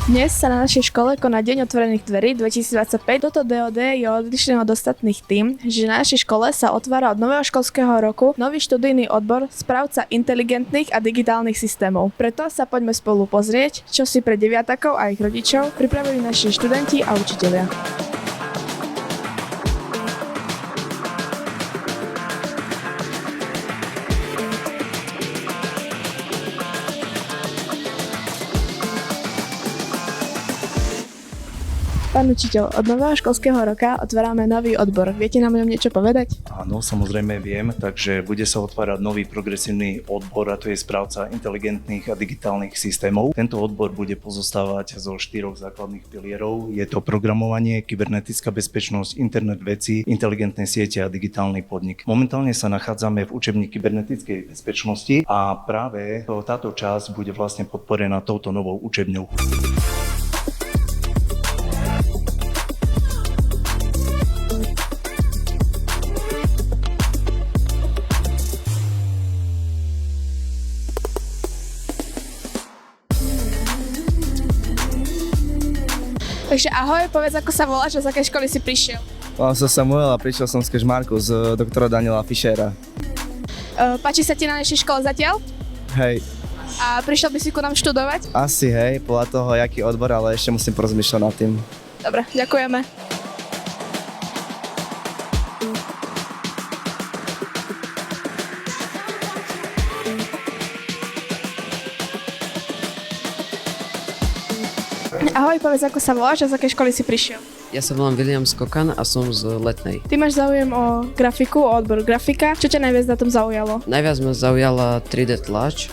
Dnes sa na našej škole koná Deň otvorených dverí 2025. Toto DOD je odlišné od ostatných tým, že na našej škole sa otvára od nového školského roku nový študijný odbor správca inteligentných a digitálnych systémov. Preto sa poďme spolu pozrieť, čo si pre deviatakov a ich rodičov pripravili naši študenti a učitelia. Pán učiteľ, od nového školského roka otvárame nový odbor. Viete nám o ňom niečo povedať? Áno, samozrejme viem, takže bude sa otvárať nový progresívny odbor a to je správca inteligentných a digitálnych systémov. Tento odbor bude pozostávať zo 4 základných pilierov. Je to programovanie, kybernetická bezpečnosť, internet vecí, inteligentné siete a digitálny podnik. Momentálne sa nachádzame v učebni kybernetickej bezpečnosti a práve táto časť bude vlastne podporená touto novou učebňou. Takže ahoj, povedz, ako sa voláš a z akej školy si prišiel. Volám sa Samuel a prišiel som z Kežmarku z doktora Daniela Fischera. Páči sa ti na našej škole zatiaľ? Hej, A prišiel by si ku nám študovať? asi hej, podľa toho, jaký odbor, ale ešte musím porozmýšľať nad tým. Dobre, ďakujeme. Ahoj, povedz, ako sa voláš a z akej školy si prišiel. Ja sa volám William Skokan a som z Letnej. Ty máš záujem o grafiku, o odbor grafika. Čo ťa najviac na tom zaujalo? Najviac ma zaujala 3D tlač.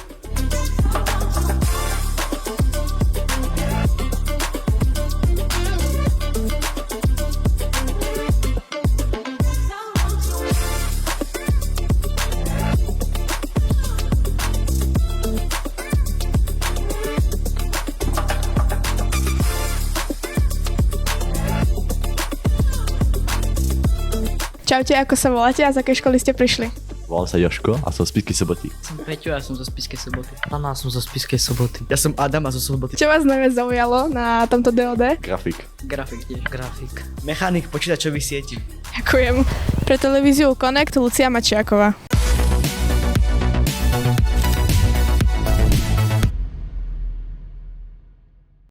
Čaute, ako sa voláte a z akej školy ste prišli? Volám sa Joško a som z Spišskej Soboty. Som Peťo a som zo Spišskej Soboty. Anna, som zo Spišskej Soboty. Ja som Adam a zo Soboty. Čo vás najviac zaujalo na tomto DOD? Grafik. Grafik tiež. Grafik. Mechanik počítačových sietí. Ďakujem. Pre televíziu Connect Lucia Mačiaková.